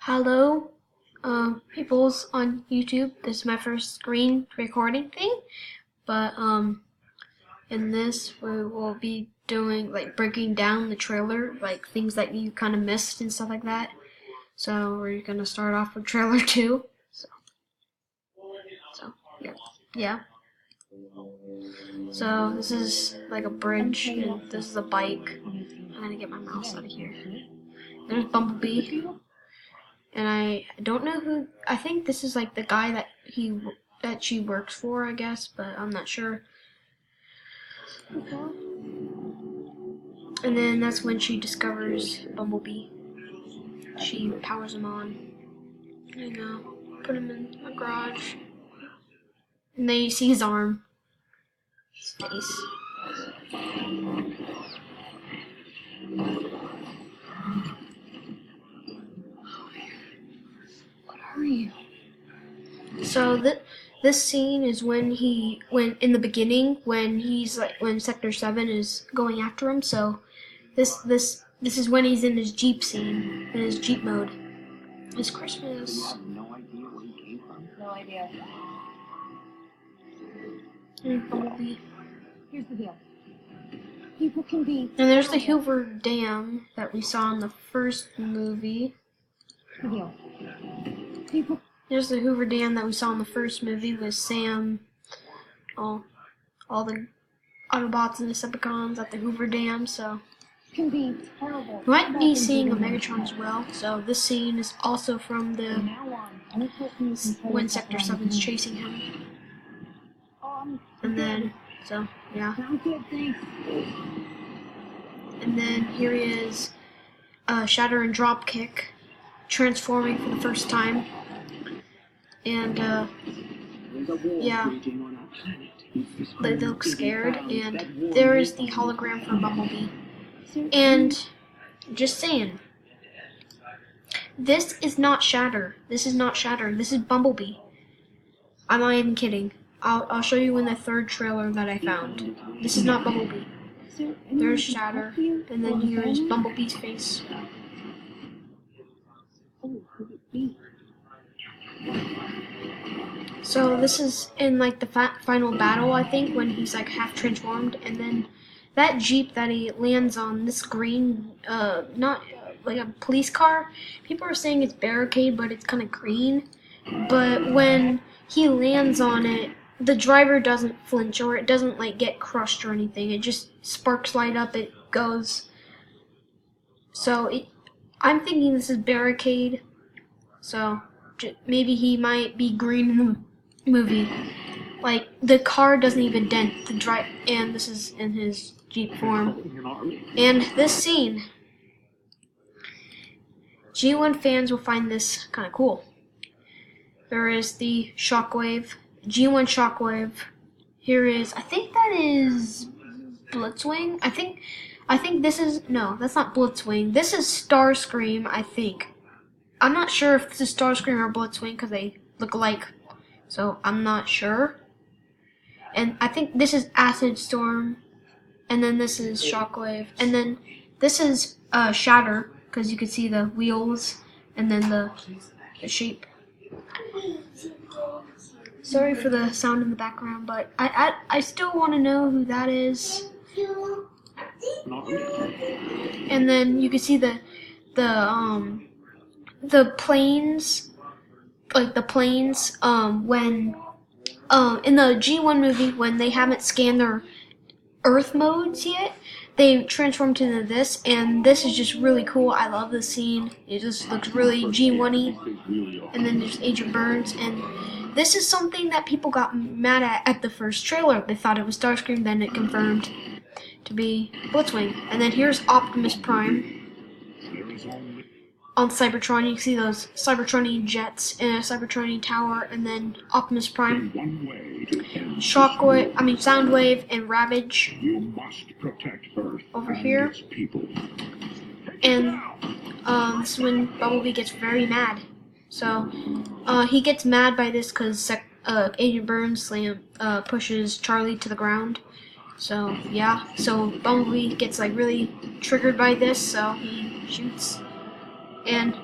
Hello, peoples on YouTube. This is my first screen recording thing, but in this we will be doing breaking down the trailer, like things that you kind of missed and stuff like that. So we're gonna start off with trailer 2. So yeah. So this is like a bridge, and this is a bike. I'm gonna get my mouse out of here. There's Bumblebee. And I don't know who. I think this is like the guy that she works for, I guess, but I'm not sure. And then that's when she discovers Bumblebee. She powers him on. Put him in a garage. And then you see his arm, his face. So this scene is when in the beginning when Sector 7 is going after him. So this is when he's in his Jeep scene, in his Jeep mode. It's Christmas. You have no idea where he came from? No idea. Bumblebee. Here's the deal. People can be... And there's the Hoover Dam that we saw in the first movie. The deal. People... There's the Hoover Dam that we saw in the first movie with Sam, all the Autobots and Decepticons at the Hoover Dam, so... can be terrible. We might be seeing a Megatron as well, so this scene is also from the... From now on, any person when Sector 7's chasing him. And then, so, yeah. Sounds good, thanks. And then here he is, Shatter and Dropkick, transforming for the first time. And, yeah, they look scared, and there is the hologram for Bumblebee. And, just saying, this is not Shatter. This is not Shatter. This is Bumblebee. I'm not even kidding. I'll show you in the third trailer that I found. This is not Bumblebee. There's Shatter, and then here is Bumblebee's face. So this is in like the final battle, I think, when he's like half transformed, and then that Jeep that he lands on, this green, not like a police car. People are saying it's Barricade, but it's kind of green. But when he lands on it, the driver doesn't flinch, or it doesn't like get crushed or anything. It just sparks light up. It goes. So I'm thinking this is Barricade. So maybe he might be green in the movie. Like the car doesn't even dent the drive, and this is in his Jeep form. And this scene, G1 fans will find this kind of cool. There is the Shockwave. G1 Shockwave. Here is, I think that is Blitzwing. I think this is, no, that's not Blitzwing. This is Starscream, I think. I'm not sure if this is Starscream or Blitzwing because they look alike. So I'm not sure. And I think this is Acid Storm. And then this is Shockwave. And then this is Shatter because you can see the wheels and then the shape. Sorry for the sound in the background, but I still want to know who that is. And then you can see the planes, like the planes, when in the G1 movie when they haven't scanned their Earth modes yet, they transformed into this, and this is just really cool. I love this scene. It just looks really G1-y. And then there's Agent Burns, and this is something that people got mad at the first trailer. They thought it was Starscream, then it confirmed to be Blitzwing. And then here's Optimus Prime on Cybertron. You can see those Cybertronian jets and a Cybertronian tower, and then Optimus Prime, Soundwave, and Ravage over here. And this is when Bumblebee gets very mad. So he gets mad by this because Agent Burns pushes Charlie to the ground. So yeah, so Bumblebee gets like really triggered by this, so he shoots. And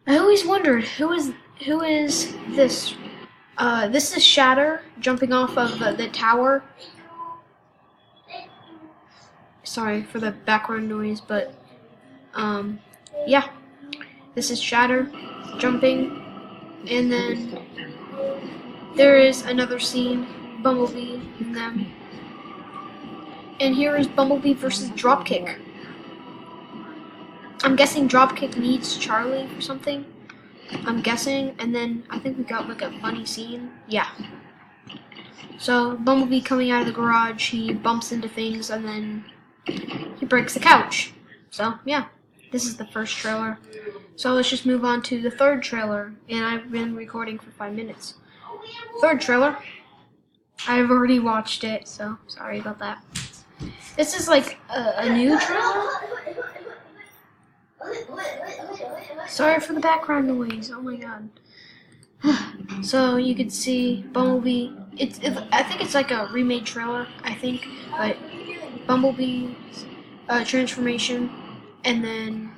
I always wondered who is this. This is Shatter jumping off of the tower. Sorry for the background noise, but yeah, this is Shatter jumping, and then there is another scene, Bumblebee and them, and here is Bumblebee versus Dropkick. I'm guessing Dropkick needs Charlie for something. I'm guessing, and then I think we got like a funny scene. Yeah. So Bumblebee coming out of the garage, he bumps into things, and then he breaks the couch. So yeah, this is the first trailer. So let's just move on to the third trailer, and I've been recording for 5 minutes. Third trailer. I've already watched it, so sorry about that. This is like a new trailer. Sorry for the background noise. Oh my god. So you can see Bumblebee. I think it's like a remade trailer. I think, but Bumblebee's transformation, and then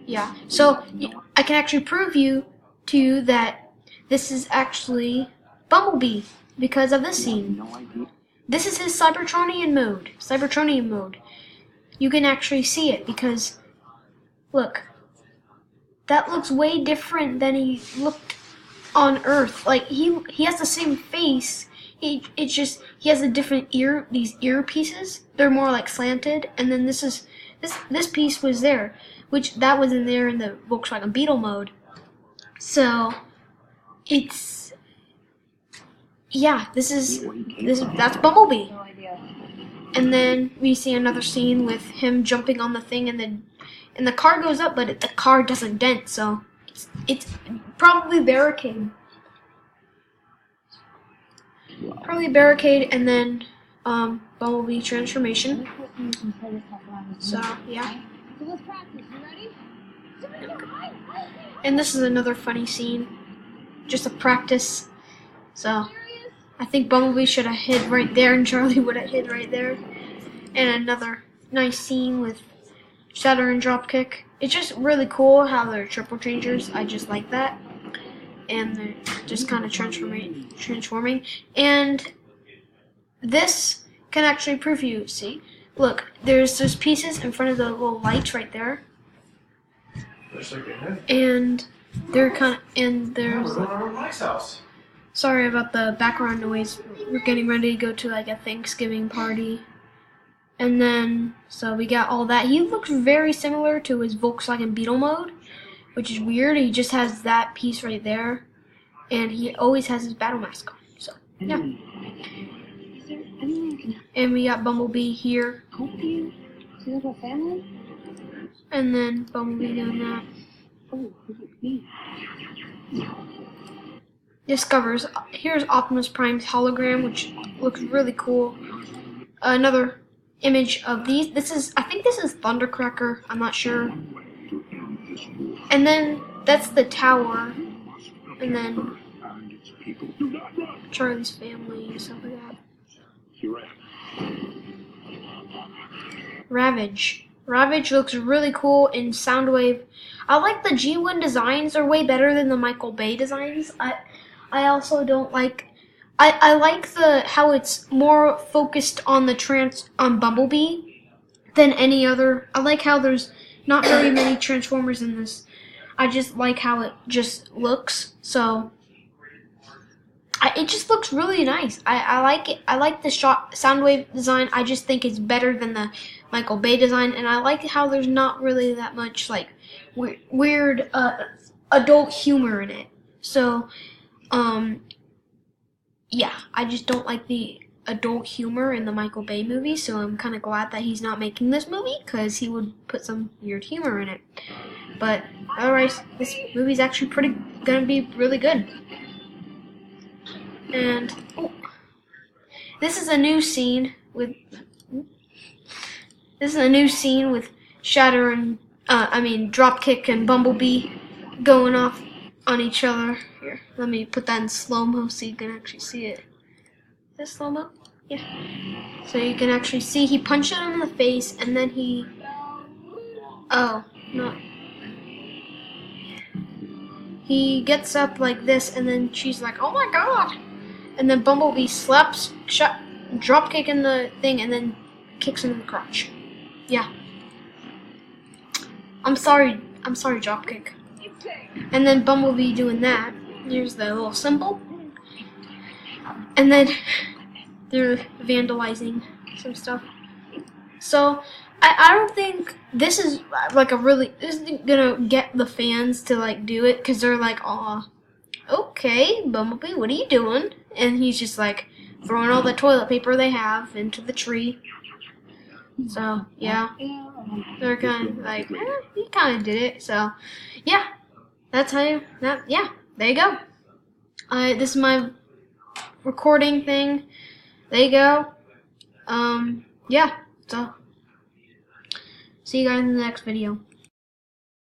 yeah. So I can actually prove to you that this is actually Bumblebee because of this scene. This is his Cybertronian mode. Cybertronian mode. You can actually see it because look. That looks way different than he looked on Earth. Like he has the same face. It's just he has a different these earpieces. They're more like slanted, and then this piece was there, which that wasn't there in the Volkswagen Beetle mode. So it's yeah, that's Bumblebee. And then we see another scene with him jumping on the thing, and the car goes up, but the car doesn't dent, so it's probably barricade. Probably barricade, and then Bumblebee transformation. So yeah. And this is another funny scene, just a practice. So I think Bumblebee should have hid right there, and Charlie would have hid right there. And another nice scene with Shatter and Dropkick. It's just really cool how they're triple changers. I just like that. And they're just kind of transforming. And this can actually prove you, see? Look, there's those pieces in front of the little lights right there. And they're kind of, and there's... Sorry about the background noise. We're getting ready to go to like a Thanksgiving party. And then, so we got all that. He looks very similar to his Volkswagen Beetle mode, which is weird. He just has that piece right there. And he always has his battle mask on. So, yeah. And we got Bumblebee here. And then Bumblebee doing that. Discovers, here's Optimus Prime's hologram, which looks really cool. Another image of these. I think this is Thundercracker. I'm not sure. And then that's the tower. And then Charlie's family and stuff like that. Ravage. Ravage looks really cool in Soundwave. I like the G1 designs. They're way better than the Michael Bay designs. I also don't like. I like how it's more focused on on Bumblebee than any other. I like how there's not very many Transformers in this. I just like how it just looks. So it just looks really nice. I like it. I like the Soundwave design. I just think it's better than the Michael Bay design, and I like how there's not really that much like weird adult humor in it. So yeah, I just don't like the adult humor in the Michael Bay movie, so I'm kind of glad that he's not making this movie, because he would put some weird humor in it. But otherwise, this movie's actually gonna be really good. And this is a new scene with Shatter and Dropkick and Bumblebee going off on each other. Here, let me put that in slow-mo so you can actually see it. Is this slow-mo? Yeah. So you can actually see he punched him in the face, and then he... Oh, no. he gets up like this, and then she's like, "Oh my god!" And then Bumblebee slaps, drop kick in the thing, and then kicks him in the crotch. Yeah. I'm sorry, dropkick. And then Bumblebee doing that. Here's the little symbol. And then they're vandalizing some stuff. So I don't think this is like this isn't gonna get the fans to like do it, because they're like, "Aw, okay, Bumblebee, what are you doing?" And he's just like throwing all the toilet paper they have into the tree. So yeah, they're kind of like, he kind of did it. So yeah, that's how you. Yeah, there you go. This is my recording thing. There you go. Yeah. So see you guys in the next video.